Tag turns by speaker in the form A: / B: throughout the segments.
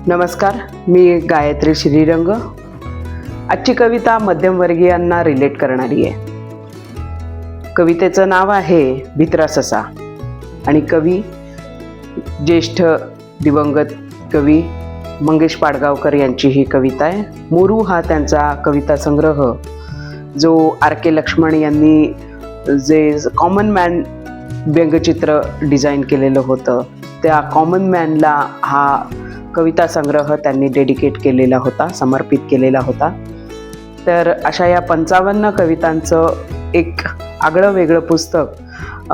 A: नमस्कार, मी गायत्री श्रीरंग. आजची कविता मध्यमवर्गीयांना रिलेट करणारी आहे. कवितेचं नाव आहे भित्रा ससा आणि कवी ज्येष्ठ दिवंगत कवी मंगेश पाडगावकर यांची ही कविता आहे. मोरू हा त्यांचा कविता संग्रह जो R.K. लक्ष्मण यांनी जे कॉमन मॅन व्यंगचित्र डिझाईन केलेलं होतं त्या कॉमन मॅनला हा कविता संग्रह त्यांनी डेडिकेट केलेला होता, समर्पित केलेला होता. तर अशा या 55 कवितांचं एक आगळं वेगळं पुस्तक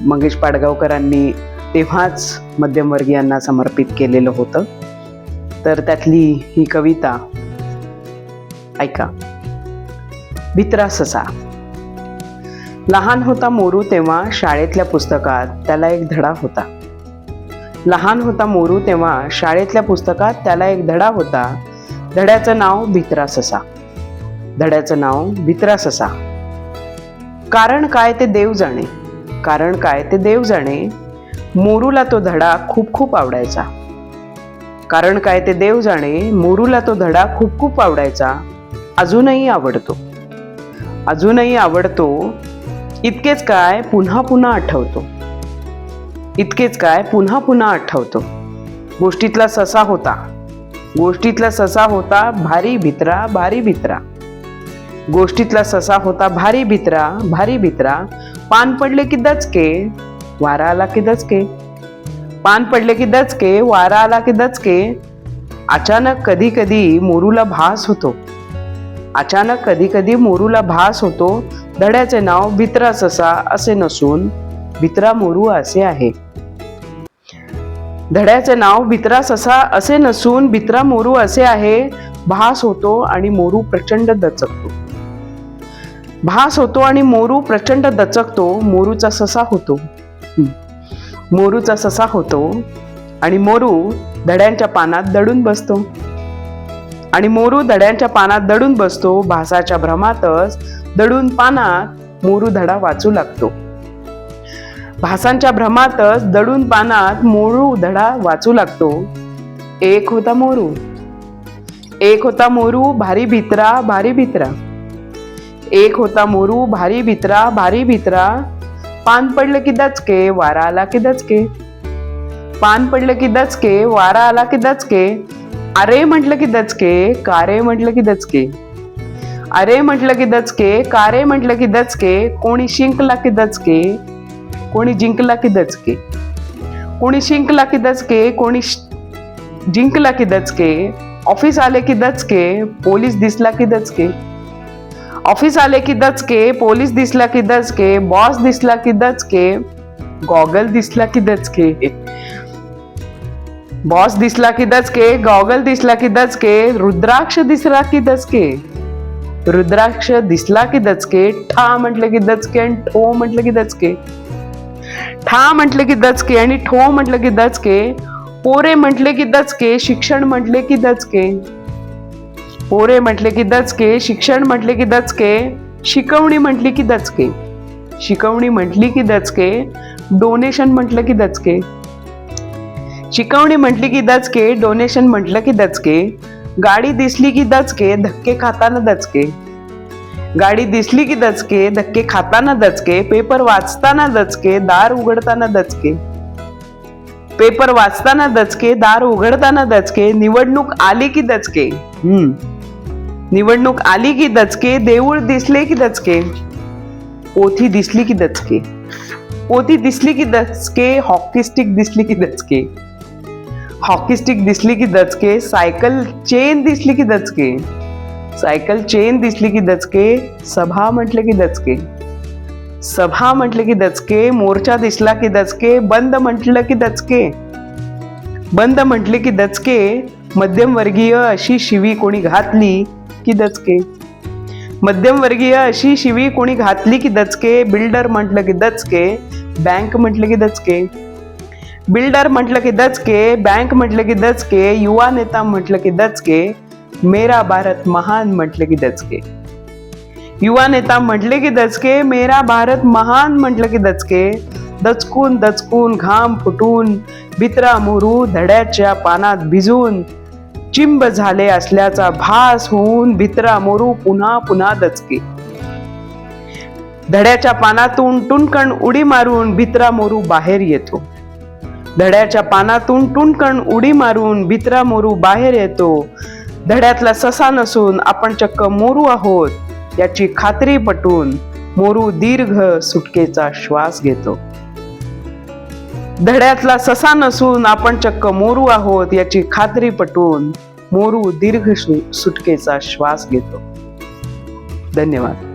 A: मंगेश पाडगावकरांनी तेव्हाच मध्यमवर्गीयांना समर्पित केलेलं होतं. तर त्यातली ही कविता ऐका. भित्रा ससा. लहान होता मोरू तेव्हा शाळेतल्या पुस्तकात त्याला एक धडा होता. लहान होता मोरू तेव्हा शाळेतल्या पुस्तकात त्याला एक धडा होता. धड्याचं नाव भित्रा ससा. धड्याचं नाव भित्रा ससा. कारण काय ते देव जाणे. कारण काय ते देव जाणे. मोरूला तो धडा खूप खूप आवडायचा. कारण काय ते देव जाणे. मोरूला तो धडा खूप खूप आवडायचा. अजूनही आवडतो. अजूनही आवडतो. इतकेच काय पुन्हा पुन्हा आठवतो. इतकेच काय पुन्हा पुन्हा आठवतो. गोष्टीतला ससा होता. गोष्टीतला ससा होता भारी भित्रा भारी भित्रा. गोष्टीतला ससा होता भारी भित्रा भारी भित्रा. पान पडले की दचके वारा आला की दचके. पान पडले की दचके वारा आला की दचके. अचानक कधी कधी मोरूला भास होतो. अचानक कधी कधी मोरूला भास होतो. धड्याचे नाव भित्रा ससा असे नसून भित्रा मोरू असे आहे. धड्याचे नाव भित्रा ससा असे नसून भित्रा मोरू असे आहे. भास होतो आणि मोरू प्रचंड दचकतो. भास होतो आणि मोरू प्रचंड दचकतो. मोरूचा ससा होतो. मोरूचा ससा होतो आणि मोरू धड्यांच्या पानात दडून बसतो. आणि मोरू धड्यांच्या पानात दडून बसतो. भासाच्या भ्रमातच दडून पानात मोरू धडा वाचू लागतो. भासांच्या भ्रमातच दडून पानात मोरू धडा वाचू लागतो. एक होता मोरू. एक होता मोरू भारी भित्रा भारी भित्रा. एक होता मोरू भारी भित्रा भारी भित्रा. पान पडले की दचके वारा आला की दचके. पान पडले की दचके वारा आला की दचके. अरे म्हटलं की दचके कारे म्हटलं की दचके. अरे म्हटलं की दचके कारे म्हटलं की दचके. कोणी शिंकला की दचके कोणी जिंकला की दचके. कोणी शिंकला की दचके कोणी जिंकला की दचके. ऑफिस आले की दचके पोलीस दिसला की दचके. ऑफिस आले की दचके पोलीस दिसला की दचके. बॉस दिसला की दचके गॉगल दिसला की दचके. बॉस दिसला की दचके गॉगल दिसला की दचके. रुद्राक्ष दिसला की दचके. रुद्राक्ष दिसला की दचके. ठा म्हटलं की दचके आणि ठो म्हटलं की दचके. ठा म्हटले की दचके आणि ठो म्हटलं की दचके. पोरे म्हटले की दचके शिक्षण म्हटले की दचके. पोरे म्हटले की दचके शिक्षण म्हटले की दचके. शिकवणी म्हटली की दचके. शिकवणी म्हटली की दचके. डोनेशन म्हटलं की दचके. शिकवणी म्हटली की दचके. डोनेशन म्हटलं की दचके. गाडी दिसली की दचके धक्के खाताना दचके. गाडी दिसली की दचके धक्के खाताना दचके. पेपर वाचताना दचके दार उघडताना दचके. पेपर वाचताना दचके दार उघडताना दचके. निवडणूक आली की दचके. निवडणूक आली की दचके. देऊळ दिसले की दचके. पोथी दिसली की दचके. पोथी दिसली की दचके. हॉकी स्टिक दिसली की दचके. हॉकी स्टिक दिसली की दचके. सायकल चेन दिसली की दचके. सायकल चेन दिसली की दचके. सभा म्हटले की दचके. सभा म्हटले की दचके. मोर्चा दिसला की दचके. बंद म्हटलं की दचके. बंद म्हटले की दचके. मध्यमवर्गीय अशी शिवी कोणी घातली की दचके. मध्यमवर्गीय अशी शिवी कोणी घातली की दचके. बिल्डर म्हटलं की दचके. बँक म्हटलं की दचके. बिल्डर म्हटलं की दचके. बँक म्हटलं की दचके. युवा नेता म्हटलं की दचके. मेरा भारत महान म्हटले की दचके. युवा नेता म्हटले की दचके. मेरा भारत महान म्हटलं की दचके. दचकून दचकून घाम फुटून भित्रा मोरू धड्याच्या पानात भिजून चिंब झाले असल्याचा भास होऊन भित्रा मोरू पुन्हा पुन्हा दचके. धड्याच्या पानातून टुनकण उडी मारून भित्रा मोरू बाहेर येतो. धड्याच्या पानातून टुनकण उडी मारून भित्रा मोरू बाहेर येतो. धड्यातला ससा नसून आपण चक्क मोरू आहोत याची खात्री पटून मोरू दीर्घ सुटकेचा श्वास घेतो. धड्यातला ससा नसून आपण चक्क मोरू आहोत याची खात्री पटून मोरू दीर्घ सुटकेचा श्वास घेतो. धन्यवाद.